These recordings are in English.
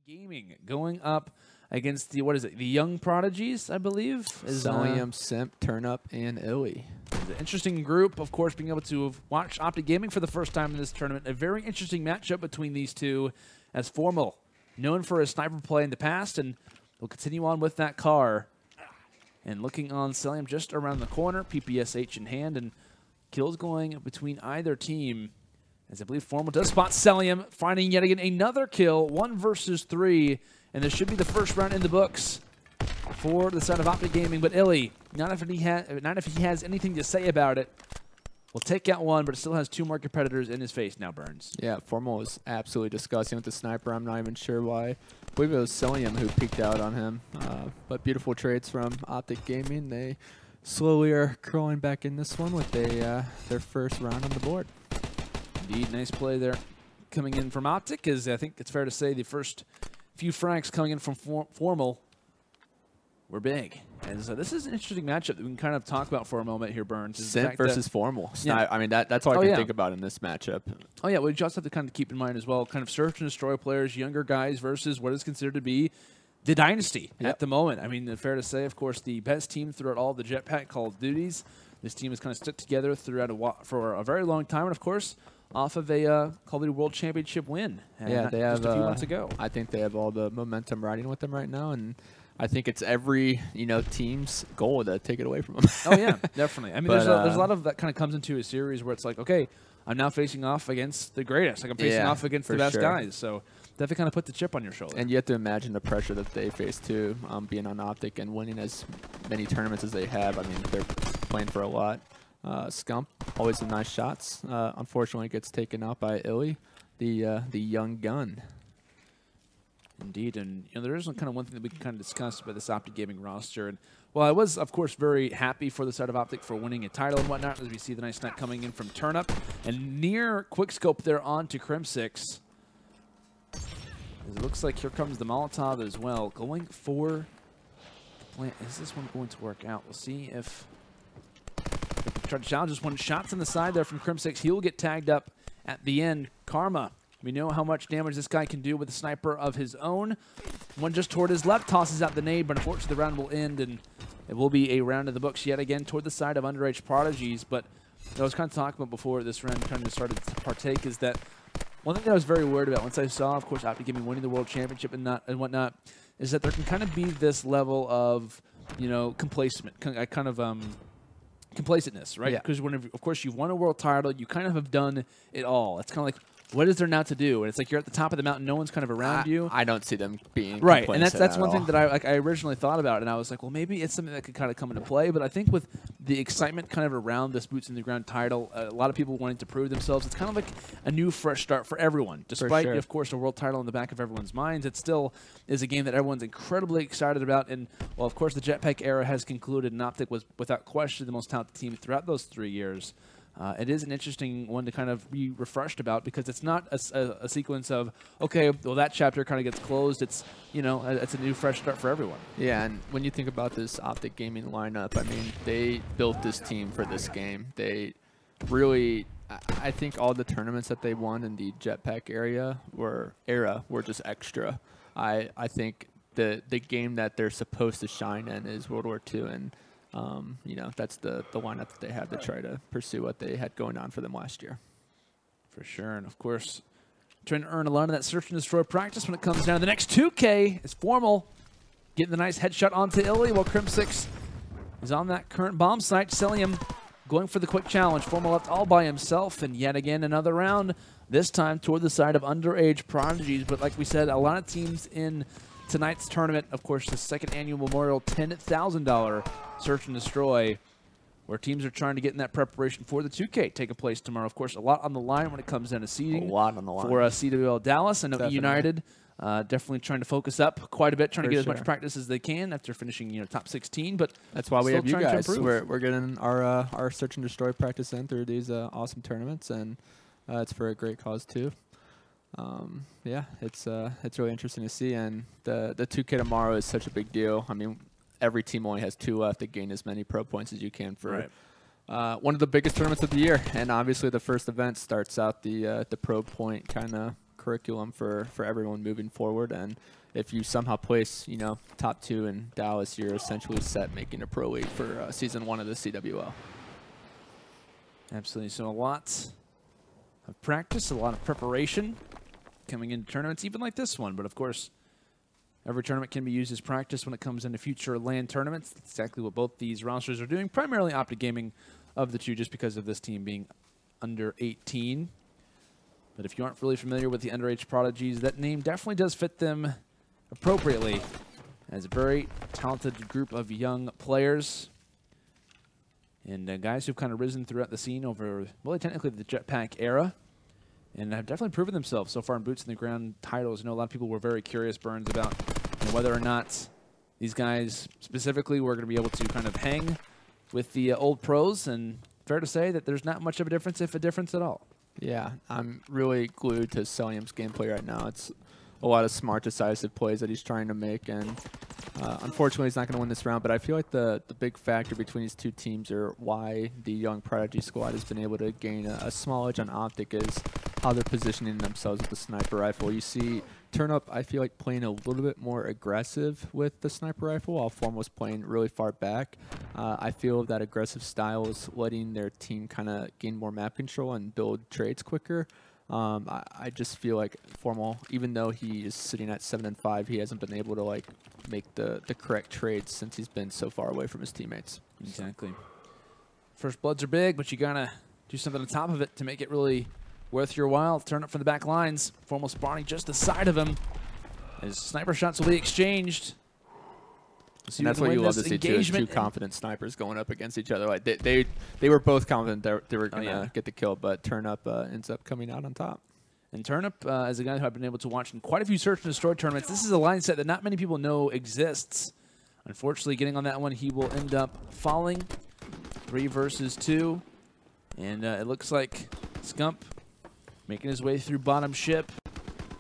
Gaming going up against the, what is it, the Young Prodigies, I believe? Celium, Simp, Turnup, and Illy. An interesting group, of course, being able to watch OpTic Gaming for the first time in this tournament. A very interesting matchup between these two, as Formal, known for his sniper play in the past, and will continue on with that car. And looking on Celium just around the corner, PPSH in hand, and kills going between either team. As I believe Formal does spot Celium, finding yet again another kill, 1 versus 3, and this should be the first round in the books for the side of OpTic Gaming. But Illy, not if he has anything to say about it, will take out one, but it still has 2 more competitors in his face now. Burns. Yeah, Formal was absolutely disgusting with the sniper. I'm not even sure why. I believe it was Celium who peeked out on him. But beautiful trades from OpTic Gaming. They slowly are crawling back in this one with their first round on the board. Indeed, nice play there coming in from OpTic, as I think it's fair to say the first few frags coming in from Formal were big. And so this is an interesting matchup that we can kind of talk about for a moment here, Burns. Simp versus Formal. Yeah. I mean, that's all I can think about in this matchup. Oh, yeah, we just have to kind of keep in mind as well, kind of search and destroy players, younger guys versus what is considered to be the dynasty at the moment. I mean, fair to say, of course, the best team throughout all the Jetpack Call of Duties. This team has kind of stuck together throughout for a very long time, and of course, off of a Call of Duty World Championship win. Yeah, they have just a few months ago. I think they have all the momentum riding with them right now, and I think it's every team's goal to take it away from them. Oh yeah, definitely. I mean, there's a lot of that kind of comes into a series where it's like, okay, I'm now facing off against the greatest. Like I'm facing off against the best guys. So definitely kind of put the chip on your shoulder. And you have to imagine the pressure that they face too, being on OpTic and winning as many tournaments as they have. I mean, they're playing for a lot. Scump, always some nice shots. Unfortunately, gets taken out by Illy, the young gun. Indeed, and there is kind of one thing that we can kind of discuss about this OpTic Gaming roster. And well, I was, of course, very happy for the side of OpTic for winning a title and whatnot, as we see the nice net coming in from Turnup. And near quickscope there on to Crim6. It looks like here comes the Molotov as well, going for the plant. Is this one going to work out? We'll see if try to challenge this one. Shots on the side there from Crim6. He will get tagged up at the end. Karma. We know how much damage this guy can do with a sniper of his own. One just toward his left tosses out the nade, but unfortunately the round will end, and it will be a round in the books yet again toward the side of UnderAgeProdigies. But I was kind of talking about before this round kind of started to partake is that one thing that I was very worried about once I saw, of course, OpTic Gaming winning the World Championship and whatnot, is that there can kind of be this level of, complacentness, right? Because of course, you've won a world title, you kind of have done it all. It's kind of like, what is there now to do? And it's like you're at the top of the mountain, no one's kind of around you. I don't see them being right, and that's one thing that I originally thought about, and I was like, well, maybe it's something that could kind of come into play. But I think with the excitement kind of around this boots in the ground title, a lot of people wanting to prove themselves, it's kind of like a new fresh start for everyone. Despite, of course, a world title in the back of everyone's minds, it still is a game that everyone's incredibly excited about. And well, of course, the Jetpack era has concluded, and OpTic was without question the most talented team throughout those 3 years. It is an interesting one to kind of be refreshed about, because it's not a sequence of, okay, well, that chapter kind of gets closed. It's, it's a new fresh start for everyone. Yeah, and when you think about this OpTic Gaming lineup, I mean, they built this team for this game. They really, I think all the tournaments that they won in the Jetpack era were just extra. I think the game that they're supposed to shine in is World War II, and that's the lineup that they have to try to pursue what they had going on for them last year. For sure. And, of course, trying to earn a lot of that search and destroy practice when it comes down to the next 2K is Formal getting the nice headshot onto Illy, while Crim6 is on that current bomb site. Celium going for the quick challenge. Formal left all by himself, and yet again another round, this time toward the side of UnderAgeProdigies. But like we said, a lot of teams in tonight's tournament, of course, the second annual Memorial $10,000 Search and Destroy, where teams are trying to get in that preparation for the 2K taking place tomorrow. Of course, a lot on the line when it comes down to seeding. A lot on the line. For CWL Dallas. I know United definitely trying to focus up quite a bit, trying to get as much practice as they can after finishing top 16. But that's why we have you guys. We're getting our Search and Destroy practice in through these awesome tournaments, and it's for a great cause too. Yeah, it's really interesting to see, and the 2K tomorrow is such a big deal. I mean, every team only has 2 left to gain as many pro points as you can for one of the biggest tournaments of the year, and obviously the first event starts out the pro point kind of curriculum for everyone moving forward. And if you somehow place, top 2 in Dallas, you're essentially set making a pro league for season 1 of the CWL. Absolutely. So a lot of practice, a lot of preparation coming into tournaments, even like this one. But of course, every tournament can be used as practice when it comes into future LAN tournaments. That's exactly what both these rosters are doing, primarily OpTic Gaming of the two, just because of this team being under 18. But if you aren't really familiar with the UnderAgeProdigies, that name definitely does fit them appropriately as a very talented group of young players and guys who've kind of risen throughout the scene over, well, technically the Jetpack era, and have definitely proven themselves so far in boots in the ground titles. I know a lot of people were very curious, Burns, about whether or not these guys specifically were going to be able to kind of hang with the old pros, and fair to say that there's not much of a difference, if a difference at all. Yeah, I'm really glued to Celium's gameplay right now. It's a lot of smart, decisive plays that he's trying to make, and unfortunately he's not going to win this round, but I feel like the big factor between these two teams, or why the young Prodigy squad has been able to gain a small edge on OpTic, is how they're positioning themselves with the sniper rifle. You see Turnup, I feel like, playing a little bit more aggressive with the sniper rifle, while Form was playing really far back. I feel that aggressive style is letting their team kind of gain more map control and build trades quicker. I just feel like Formal, even though he is sitting at 7-5, he hasn't been able to make the correct trades since he's been so far away from his teammates. Exactly. First bloods are big, but you gotta do something on top of it to make it really worth your while. Turn up from the back lines. Formal spawning just the side of him. As sniper shots will be exchanged. And that's what you love to see, too, is two confident snipers going up against each other. Like they were both confident they were going to get the kill, but Turnup ends up coming out on top. And Turnup is a guy who I've been able to watch in quite a few Search and Destroy tournaments. This is a line set that not many people know exists. Unfortunately, getting on that one, he will end up falling. 3 versus 2. And it looks like Scump making his way through bottom ship.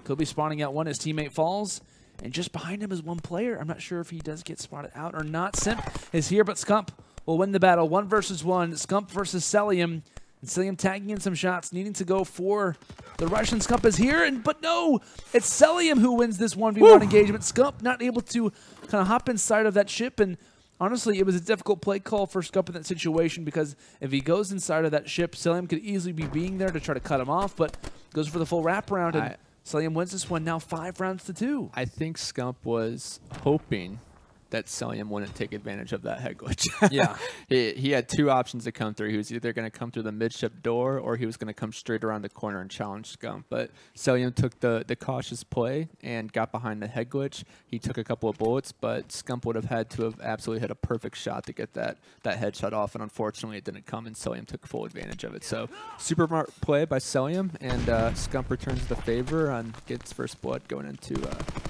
Could be spawning out one as teammate falls. And just behind him is one player. I'm not sure if he does get spotted out or not. Simp is here, but Scump will win the battle. 1 versus 1. Scump versus Celium. And Celium tagging in some shots, needing to go for the Russian. Scump is here, but no! It's Celium who wins this 1v1 engagement. Scump not able to kind of hop inside of that ship, and honestly, it was a difficult play call for Scump in that situation, because if he goes inside of that ship, Celium could easily be being there to try to cut him off, but goes for the full wraparound, and Celium wins this one now 5 rounds to 2. I think Scump was hoping that Celium wouldn't take advantage of that head glitch. Yeah. He had 2 options to come through. He was either going to come through the midship door, or he was going to come straight around the corner and challenge Scump. But Celium took the cautious play and got behind the head glitch. He took a couple of bullets, but Scump would have had to have absolutely hit a perfect shot to get that headshot off, and unfortunately it didn't come, and Celium took full advantage of it. So super smart play by Celium, and Scump returns the favor and gets first blood going into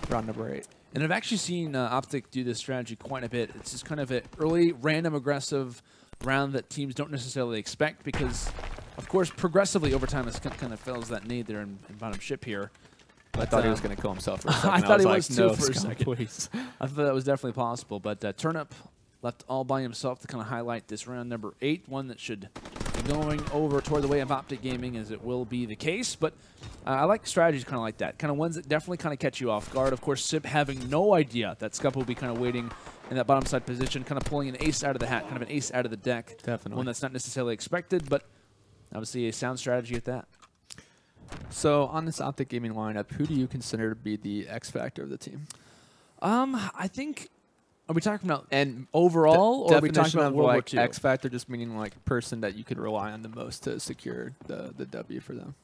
round number 8. And I've actually seen OpTic do this strategy quite a bit. It's just kind of an early, random, aggressive round that teams don't necessarily expect, because, of course, progressively over time, it kind of fills that need there in bottom ship here. But, I thought he was going to kill himself for a second. I thought he was no, too for a Scump, second. please. I thought that was definitely possible. But Turnup left all by himself to kind of highlight this round number 8, one that should be going over toward the way of OpTic Gaming, as it will be the case. But I like strategies kind of like that, kind of ones that definitely kind of catch you off guard. Of course, Sip having no idea that Scump will be kind of waiting in that bottom side position, kind of pulling an ace out of the hat, kind of an ace out of the deck. Definitely. One that's not necessarily expected, but obviously a sound strategy at that. So on this OpTic Gaming lineup, who do you consider to be the X factor of the team? I think, are we talking about overall, or are we talking about World War II? X factor just meaning like person that you could rely on the most to secure the W for them.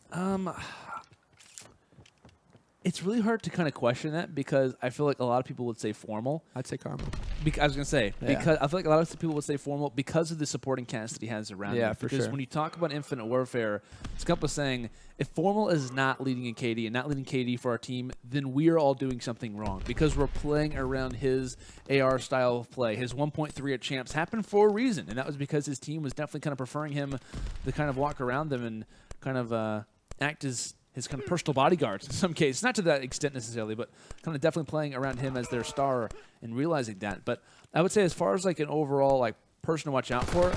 It's really hard to kind of question that, because I feel like a lot of people would say Formal. I'd say Carmel. I was going to say, because I feel like a lot of people would say Formal because of the supporting cast that he has around him. Yeah, for sure. Because when you talk about Infinite Warfare, Scump was saying, if Formal is not leading in KD and not leading KD for our team, then we are all doing something wrong, because we're playing around his AR style of play. His 1.3 at Champs happened for a reason, and that was because his team was definitely kind of preferring him to kind of walk around them and kind of act as his kind of personal bodyguards in some cases. Not to that extent necessarily, but kind of definitely playing around him as their star and realizing that. But I would say, as far as like an overall like person to watch out for,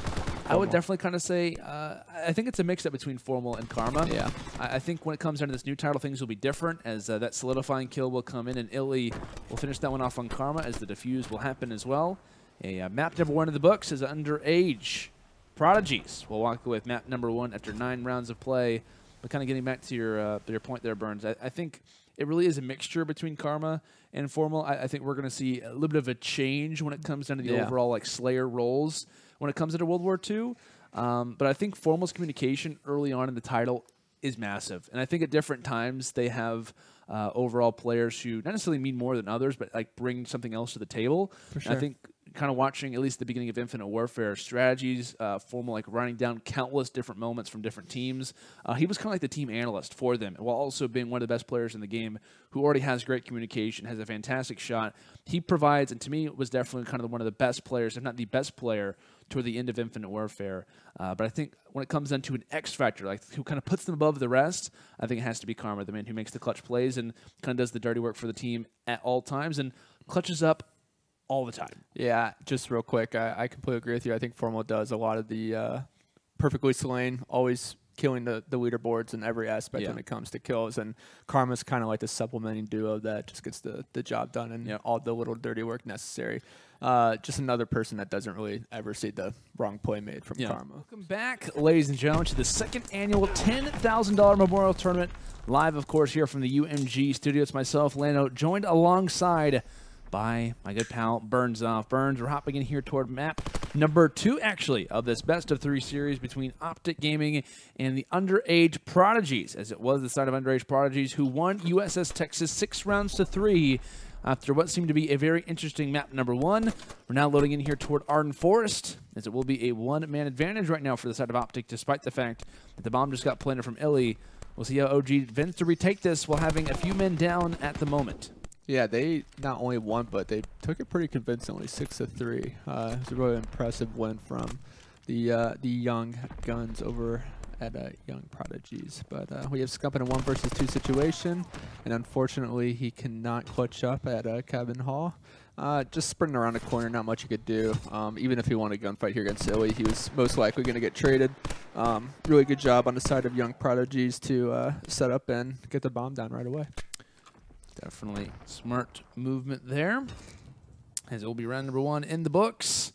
I would definitely kind of say I think it's a mix-up between Formal and Karma. Yeah. I think when it comes down to this new title, things will be different as that solidifying kill will come in, and Illy will finish that one off on Karma as the defuse will happen as well. A map number 1 in the books is UnderAgeProdigies. We'll walk with map number 1 after 9 rounds of play. But kind of getting back to your point there, Burns, I think it really is a mixture between Karma and Formal. I think we're going to see a little bit of a change when it comes down to the overall like Slayer roles when it comes into World War II. But I think Formal's communication early on in the title is massive. And I think at different times they have overall players who not necessarily mean more than others, but like bring something else to the table. For sure. And I think kind of watching at least the beginning of Infinite Warfare strategies, Formal like writing down countless different moments from different teams. He was kind of like the team analyst for them, while also being one of the best players in the game who already has great communication, has a fantastic shot. He provides, and to me, was definitely kind of one of the best players, if not the best player, toward the end of Infinite Warfare. But I think when it comes down to an X factor, like who kind of puts them above the rest, I think it has to be Karma, the man who makes the clutch plays and kind of does the dirty work for the team at all times and clutches up all the time. Yeah, just real quick, I completely agree with you. I think Formal does a lot of the perfectly slain, always killing the leaderboards in every aspect when it comes to kills. And Karma's kind of like the supplementing duo that just gets the job done and all the little dirty work necessary. Just another person that doesn't really ever see the wrong play made from Karma. Welcome back, ladies and gentlemen, to the second annual $10,000 Memorial Tournament. Live, of course, here from the UMG studio. It's myself, Lano, joined alongside by my good pal Burns off. Burns, we're hopping in here toward map number 2, actually, of this best-of-3 series between OpTic Gaming and the UnderAgeProdigies, as it was the side of UnderAgeProdigies, who won USS Texas 6 rounds to 3 after what seemed to be a very interesting map number 1. We're now loading in here toward Arden Forest, as it will be a one-man advantage right now for the side of OpTic, despite the fact that the bomb just got planted from Illy. We'll see how OG vents to retake this while having a few men down at the moment. Yeah, they not only won, but they took it pretty convincingly, 6-3. It was a really impressive win from the young guns over at Young Prodigies. But we have Scump in a 1-versus-2 situation, and unfortunately, he cannot clutch up at Cabin Hall. Just sprinting around the corner, not much he could do. Even if he wanted a gunfight here against Illy, he was most likely going to get traded. Really good job on the side of Young Prodigies to set up and get the bomb down right away. Definitely smart movement there, as it will be round number 1 in the books.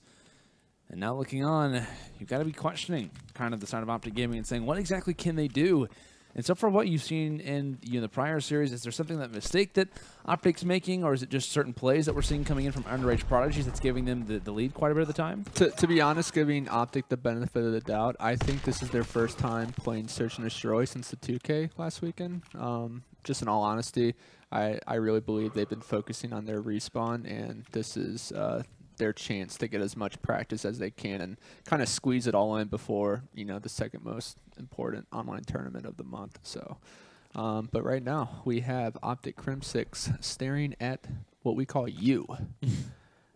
And now looking on, you've got to be questioning kind of the side of OpTic Gaming and saying, what exactly can they do? And so far what you've seen in the prior series, is there something, that mistake that OpTic's making, or is it just certain plays that we're seeing coming in from UnderAgeProdigies that's giving them the lead quite a bit of the time? To be honest, giving OpTic the benefit of the doubt, I think this is their first time playing Search and Destroy since the 2K last weekend. Just in all honesty, I really believe they've been focusing on their respawn, and this is their chance to get as much practice as they can and kind of squeeze it all in before, the second most important online tournament of the month. So, but right now we have OpTic Crim6 staring at what we call U.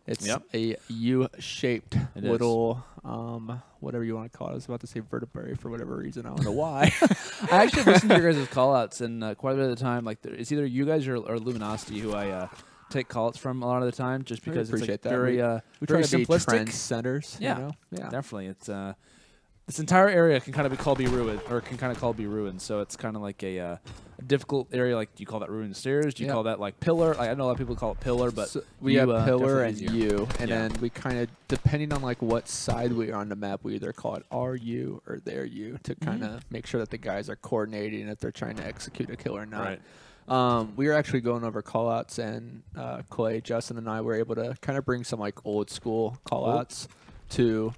It's a U-shaped little, whatever you want to call it. I was about to say vertebrae for whatever reason. I don't know why. I actually listened to your guys' call-outs, and quite a bit of the time, like it's either you guys or Luminosity who I take call-outs from a lot of the time, just because it's like very, we try very to be simplistic. trendsetters. Yeah, yeah, definitely. It's this entire area can kind of be called be ruined, or can kind of called be ruined. So it's kind of like a difficult area. Like, do you call that ruined stairs? Do you call that like pillar? Like, I know a lot of people call it pillar, but so we have pillar and easier. U, and then we kind of, depending on like what side we are on the map, we either call it our U or their U to kind of make sure that the guys are coordinating if they're trying to execute a kill or not. Right. We were actually going over callouts, and Clay, Justin, and I were able to kind of bring some like old school callouts to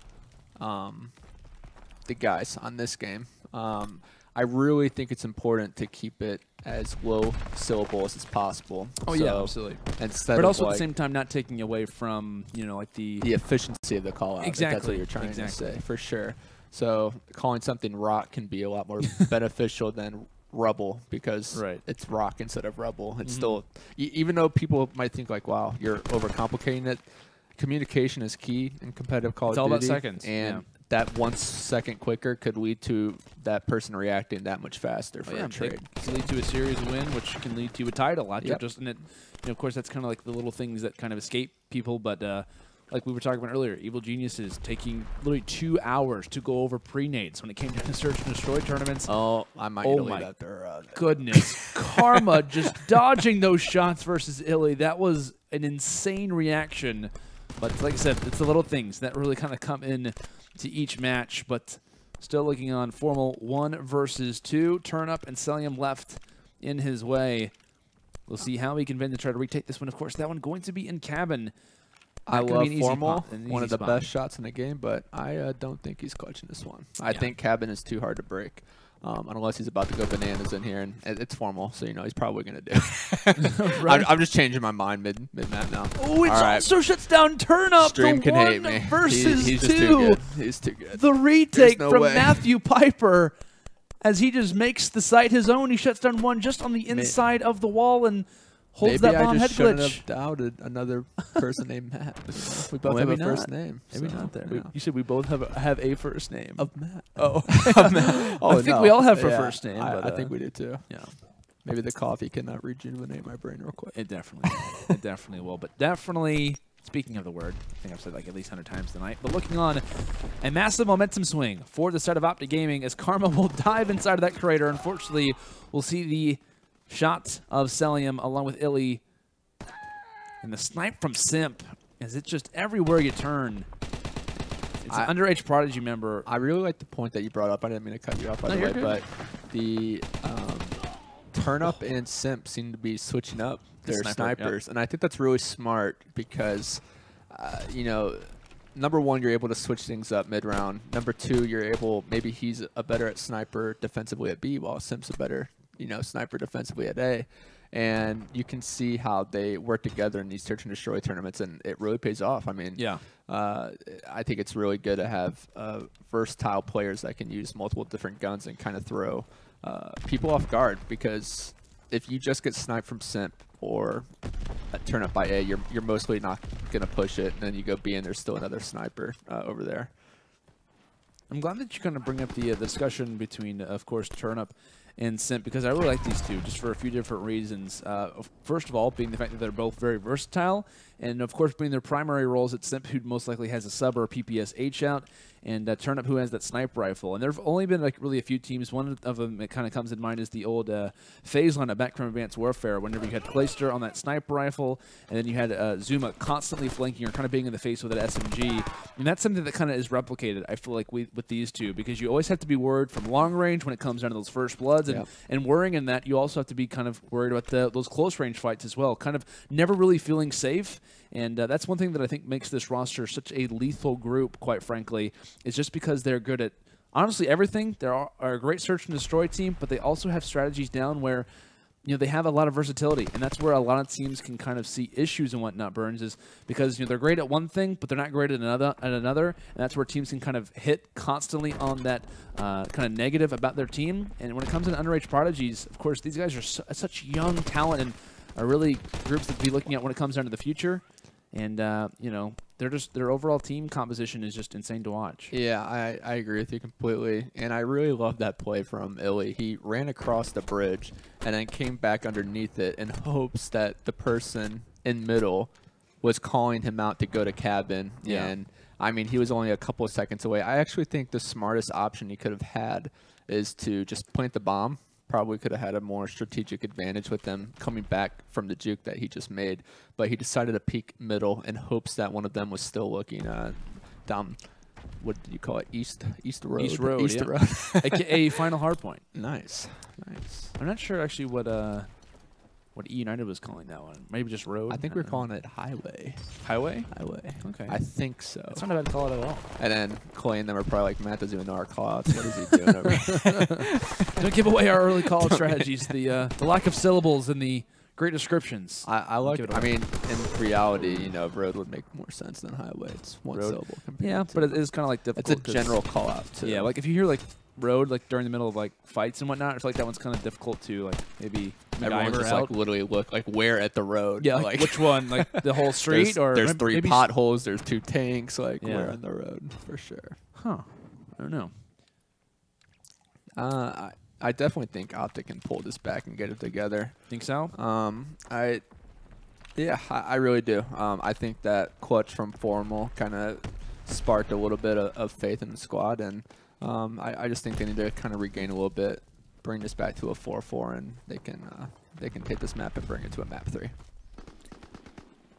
the guys on this game. I really think it's important to keep it as low syllables as possible. Oh, yeah, absolutely. Instead but of also like at the same time not taking away from, like the efficiency of the call out. Exactly. If that's what you're trying to say, for sure. So calling something rock can be a lot more beneficial than rubble, because it's rock instead of rubble. It's still, even though people might think like, wow, you're overcomplicating it, communication is key in competitive Call of Duty. It's all about seconds. And that 1 second quicker could lead to that person reacting that much faster for a trade. It can lead to a series win, which can lead to a title. Just, and it, of course, that's kind of like the little things that kind of escape people. But like we were talking about earlier, Evil Geniuses taking literally 2 hours to go over pre-nades when it came to Search and Destroy tournaments. Oh, I might Oh delete my that there. Goodness. Karma just dodging those shots versus Illy. That was an insane reaction. But like I said, it's the little things that really kind of come in to each match. But still looking on Formal 1 versus 2. Turn Up and Celium left in his way. We'll see how he can bend to try to retake this one. Of course, that one going to be in cabin. I love Formal, one one of the best shots in the game, but I don't think he's clutching this one. I think cabin is too hard to break, unless he's about to go bananas in here, and it's Formal, so you know he's probably going to do it. Right. I'm just changing my mind mid-map now. Oh, it also shuts down Turn Up. Stream the can one hate me. Versus he's 2. Just too good. He's too good. The retake no from way. Matthew Piper as he just makes the site his own. He shuts down one just on the inside of the wall and holds Maybe that bomb I head just shouldn't glitch. have doubted another person named Matt. We both have a first name. Maybe so, not there. you know. You said we both have a first name. Of Matt. Oh. Oh, I think we all have a first name. I But, think we do too. Yeah. Maybe the coffee cannot rejuvenate my brain real quick. It definitely will. It definitely will. But definitely, speaking of the word, I think I've said like at least 100 times tonight, but looking on a massive momentum swing for the start of OpTic Gaming as Karma will dive inside of that crater. Unfortunately, we'll see the shot of Celium along with Illy. And the snipe from Simp, as it's just everywhere you turn. It's an UnderAgeProdigies member. I really like the point that you brought up. I didn't mean to cut you off, by the way, but the Turn Up and Simp seem to be switching up their snipers. Yep. And I think that's really smart because, you know, number one, you're able to switch things up mid-round. Number two, you're able, maybe he's a better at sniper defensively at B, while Simp's a better, you know, sniper defensively at A. And you can see how they work together in these search and destroy tournaments, and it really pays off. I mean, yeah, I think it's really good to have versatile players that can use multiple different guns and kind of throw people off guard, because if you just get sniped from Simp or turn up by A, you're mostly not going to push it, and then you go B and there's still another sniper over there. I'm glad that you kind of bring up the discussion between, of course, Turn Up and Simp, because I really like these two just for a few different reasons. First of all, being the fact that they're both very versatile, and of course being their primary roles at Simp, who most likely has a sub or a PPS H out, and Turn Up, who has that sniper rifle. And there have only been like really a few teams. One of them that kind of comes in mind is the old phase line back from Advanced Warfare, whenever you had Clayster on that sniper rifle, and then you had Zuma constantly flanking or kind of being in the face with that SMG. And that's something that kind of is replicated, I feel like, with these two, because you always have to be worried from long range when it comes down to those first bloods, and worrying in that you also have to be kind of worried about those close range fights as well, kind of never really feeling safe. And that's one thing that I think makes this roster such a lethal group, quite frankly, is just because they're good at, honestly, everything. They are a great search and destroy team, but they also have strategies down where, you know, they have a lot of versatility, and that's where a lot of teams can kind of see issues and whatnot, Burns, is because, you know, they're great at one thing, but they're not great at another, and that's where teams can kind of hit constantly on that kind of negative about their team. And when it comes to UnderAgeProdigies, of course, these guys are such young talent and are really groups to be looking at when it comes down to the future. And, you know, their overall team composition is just insane to watch. Yeah, I agree with you completely. And I really love that play from Illy. He ran across the bridge and then came back underneath it in hopes that the person in middle was calling him out to go to cabin. Yeah. And, I mean, he was only a couple of seconds away. I actually think the smartest option he could have had is to just plant the bomb. Probably could have had a more strategic advantage with them coming back from the juke that he just made. But he decided to peek middle in hopes that one of them was still looking down, what do you call it, East Road? East Road, East yeah. Road. A final hard point. Nice, nice. I'm not sure actually what E United was calling that one. Maybe just road? I think we're calling it highway. Highway? Highway. Okay. I think so. That's not a bad call at all. And then Clay and them are probably like, Matt doesn't even know our call-outs. What is he doing over here? Don't give away our early call strategies. The lack of syllables and the great descriptions. I like it. I mean, in reality, you know, road would make more sense than highway. It's one road. syllable. Yeah, but it is kind of like difficult. It's a general call-out, too. Yeah, like if you hear like road like during the middle of like fights and whatnot, I feel like that one's kind of difficult to like maybe everyone just like literally look like where at the road. Yeah, like which one? Like the whole street, or there's three maybe potholes, there's two tanks, like where on the road for sure. Huh. I don't know. I definitely think OpTic can pull this back and get it together. Think so? Yeah, I really do. I think that clutch from Formal kind of sparked a little bit of faith in the squad, and I just think they need to kind of regain a little bit, bring this back to a 4-4, and they can take this map and bring it to a map 3.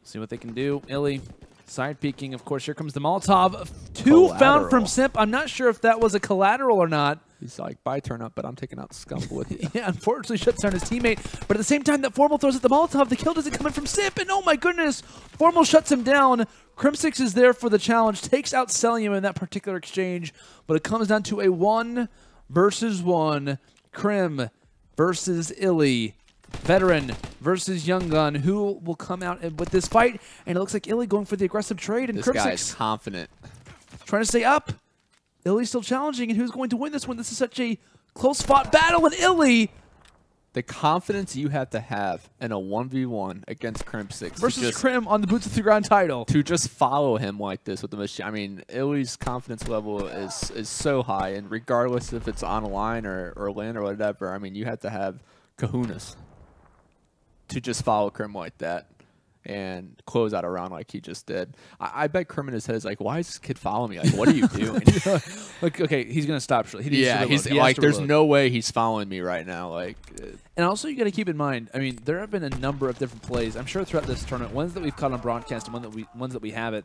See what they can do. Illy side peeking. Of course, here comes the Molotov. 2 found from Simp. I'm not sure if that was a collateral or not. He's like, bye, turn up, but I'm taking out Scump with you. Yeah, unfortunately shuts down his teammate. But at the same time that Formal throws at the Molotov, the kill doesn't come in from Simp. And oh my goodness, Formal shuts him down. Crim6 is there for the challenge, takes out Celium in that particular exchange. But it comes down to a 1 versus 1. Crim versus Illy. Veteran versus Young Gun. Who will come out with this fight? And it looks like Illy going for the aggressive trade. And this Crim6 guy's confident. Trying to stay up. Illy's still challenging, and who's going to win this one? This is such a close-fought battle, and Illy... The confidence you have to have in a 1v1 against Crim6 versus Crim on the Boots of the Ground title. To just follow him like this with the machine. I mean, Illy's confidence level is so high, and regardless if it's on a line or land or whatever, I mean, you have to have kahunas to just follow Crim like that and close out a round like he just did. I bet Crim in his head is like, why is this kid following me? Like, what are you doing? Like, okay, he's going to stop. He's like, there's no way he's following me right now. Like, and also you got to keep in mind, I mean, there have been a number of different plays, I'm sure throughout this tournament, ones that we've caught on broadcast and ones that we haven't,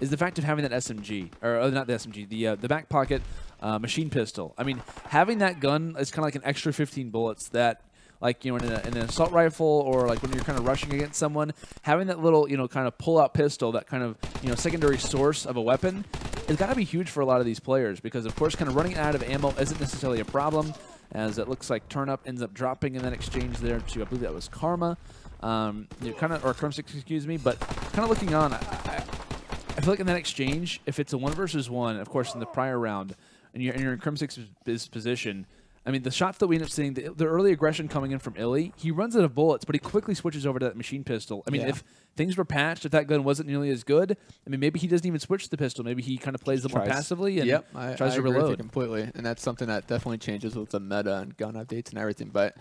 is the fact of having that SMG, or not the SMG, the back pocket machine pistol. I mean, having that gun is kind of like an extra 15 bullets that, like, you know, in an assault rifle, or like when you're kind of rushing against someone, having that little, you know, kind of pull-out pistol, that kind of, you know, secondary source of a weapon, has got to be huge for a lot of these players, because of course kind of running out of ammo isn't necessarily a problem, as it looks like Turnup ends up dropping in that exchange there to, I believe that was Karma, you know, kind of, or Crim6, excuse me, but kind of looking on, I feel like in that exchange, if it's a 1 versus 1, of course in the prior round, and you're in Crim6's position, I mean, the shots that we end up seeing, the early aggression coming in from Illy, he runs out of bullets, but he quickly switches over to that machine pistol. I mean, if things were patched, if that gun wasn't nearly as good, I mean, maybe he doesn't even switch to the pistol. Maybe he kind of plays it more passively and tries to reload. Agree with you completely, and that's something that definitely changes with the meta and gun updates and everything. But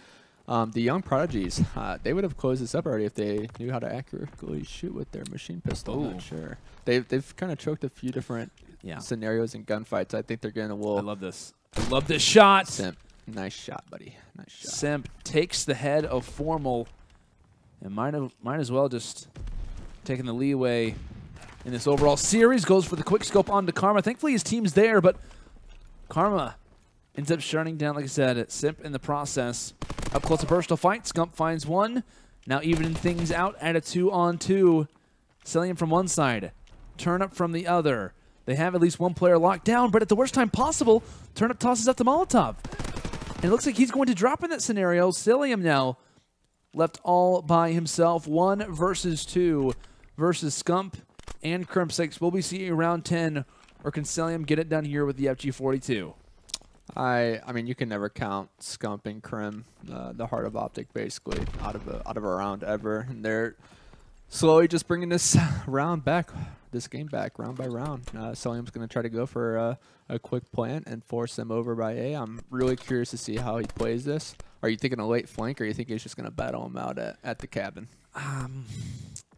the UnderAgeProdigies, they would have closed this up already if they knew how to accurately shoot with their machine pistol. I'm not sure. They've kind of choked a few different scenarios and gunfights. I think they're getting a little... I love this. I love this shot. Simp. Nice shot, buddy. Nice shot. Simp takes the head of Formal, and might as well just taking the leeway in this overall series. Goes for the quick scope onto Karma. Thankfully, his team's there, but Karma ends up shutting down, like I said, Simp in the process. Up close, a personal fight. Scump finds one. Now evening things out at a 2-on-2. Celium from one side, Turnup from the other. They have at least one player locked down, but at the worst time possible, Turnup tosses out the Molotov. And it looks like he's going to drop in that scenario. Celium now left all by himself. 1 versus 2 versus Scump and Crim6. Will we see a round 10, or can Celium get it done here with the FG42? I mean, you can never count Scump and Crim, the heart of OpTic, basically, out of a round ever. And they're slowly just bringing this game back, round by round. Celium's going to try to go for a quick plant and force them over by A. I'm really curious to see how he plays this. Are you thinking a late flank, or you think he's just going to battle him out at the cabin?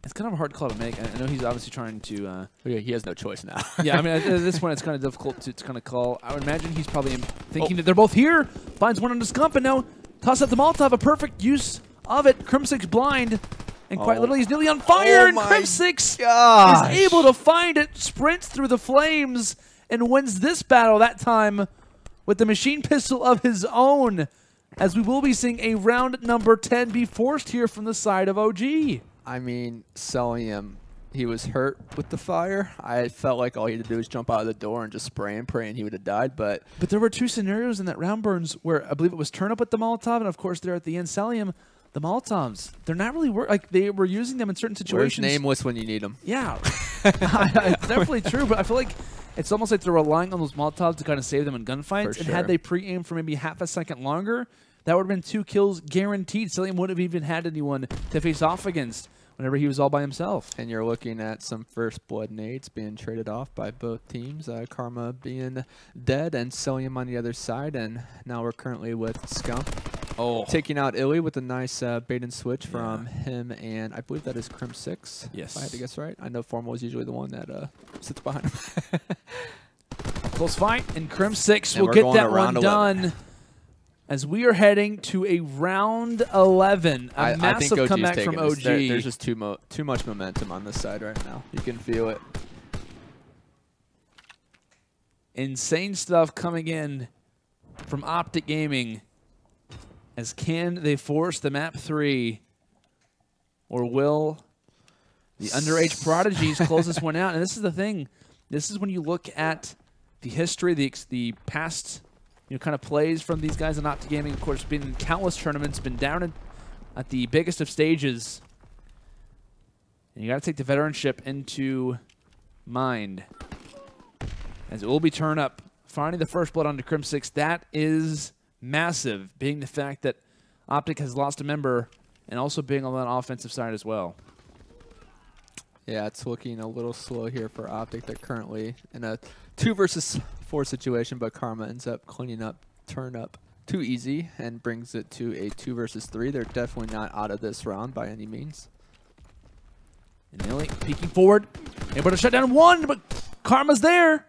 It's kind of a hard call to make. I know he's obviously trying to... yeah, he has no choice now. Yeah, I mean, at this point, it's kind of difficult to kind of call. I would imagine he's probably thinking that they're both here. Finds one on the Scump, and now toss out the Molotov. A perfect use of it. Crim6 blind. And quite literally, he's nearly on fire, and Crim6 is able to find it, sprints through the flames, and wins this battle that time with the machine pistol of his own, as we will be seeing a round number 10 be forced here from the side of OG. I mean, Celium, he was hurt with the fire. I felt like all he had to do was jump out of the door and just spray and pray, and he would have died. But there were 2 scenarios in that round, Burns, where I believe it was Turnup with the Molotov, and of course there at the end, Celium. The Molotovs, they're not really like they were using them in certain situations. Where's nameless when you need them? Yeah, it's definitely true. But I feel like it's almost like they're relying on those Molotovs to kind of save them in gunfights. And had they pre-aimed for maybe half a second longer, that would have been 2 kills guaranteed. Celium wouldn't have even had anyone to face off against. whenever he was all by himself. And you're looking at some first blood nades being traded off by both teams. Karma being dead and Cilium on the other side. And now we're currently with Scump. Taking out Illy with a nice bait and switch from him, and I believe that is Crim 6. Yes. If I had to guess right. I know Formal is usually the one that sits behind him. Close fight, and Crim 6 will get that one done. As we are heading to a round 11, a massive comeback from OG. There's just too much momentum on this side right now. You can feel it. Insane stuff coming in from OpTic Gaming. As can they force the map 3, or will the UnderAgeProdigies close this one out? And this is the thing. This is when you look at the history, the past, kind of plays from these guys in OpTic Gaming. Of course, been in countless tournaments, been down at the biggest of stages. And you got to take the veteranship into mind. As it will be turn up, finding the first blood onto Crim 6. That is massive, being the fact that OpTic has lost a member and also being on that offensive side as well. Yeah, it's looking a little slow here for OpTic. They're currently in a 2 versus 4 situation, but Karma ends up cleaning up turn up too easy and brings it to a 2 versus 3. They're definitely not out of this round by any means. And Illy peeking forward, able to shut down one, but Karma's there.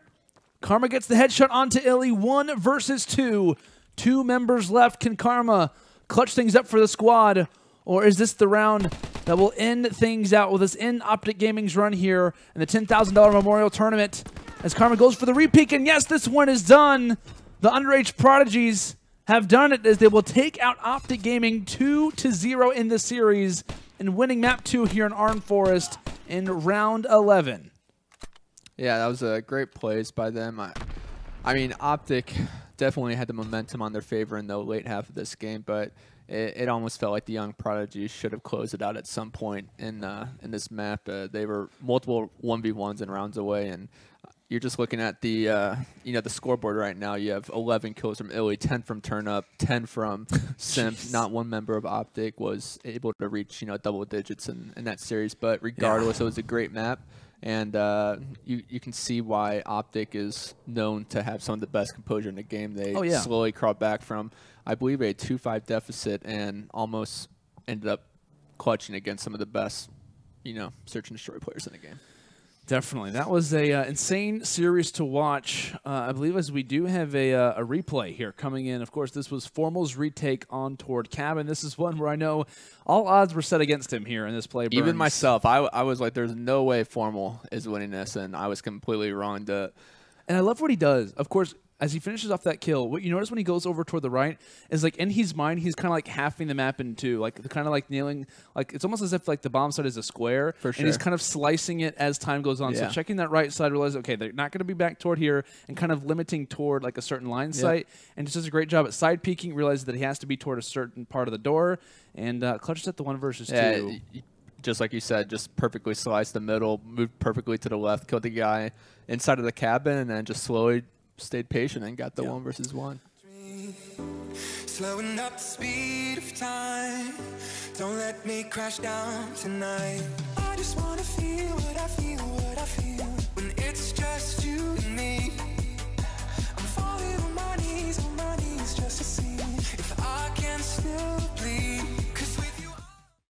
Karma gets the headshot onto Illy. 1 versus 2. 2 members left. Can Karma clutch things up for the squad? Or is this the round that will end things out? Will this end OpTic Gaming's run here in the $10,000 Memorial Tournament? As Karma goes for the repeat, and yes, this one is done. The UnderAgeProdigies have done it as they will take out OpTic Gaming 2-0 in the series and winning map 2 here in Arn Forest in round 11. Yeah, that was a great plays by them. I mean, OpTic definitely had the momentum on their favor in the late half of this game, but it almost felt like the young Prodigies should have closed it out at some point in this map. They were multiple 1v1s and rounds away, and you're just looking at the the scoreboard right now. You have 11 kills from Illy, 10 from Turnup, 10 from Simps. Not one member of OpTic was able to reach double digits in that series, but regardless, it was a great map. And you can see why OpTic is known to have some of the best composure in the game. They slowly crawled back from, I believe, a 2-5 deficit and almost ended up clutching against some of the best, search and destroy players in the game. Definitely. That was a insane series to watch. I believe as we do have a replay here coming in. Of course, this was Formal's retake on toward Cabin. This is one where I know all odds were set against him here in this play. Burns. Even myself, I was like, there's no way Formal is winning this, and I was completely wrong. And I love what he does. Of course, as he finishes off that kill, what you notice when he goes over toward the right is like in his mind, he's kind of like halving the map in two, like kind of like nailing, like it's almost as if like the bomb side is a square, for sure. And he's kind of slicing it as time goes on. So checking that right side, realize okay, they're not going to be back toward here, and kind of limiting toward like a certain line sight, and just does a great job at side peeking, realizes that he has to be toward a certain part of the door, and clutches at the 1 versus 2. Just like you said, just perfectly sliced the middle, moved perfectly to the left, killed the guy inside of the cabin, and then just slowly stayed patient and got the 1 versus 1. Slowing up the speed of time. Don't let me crash down tonight. I just wanna feel what I feel, when it's just you and me.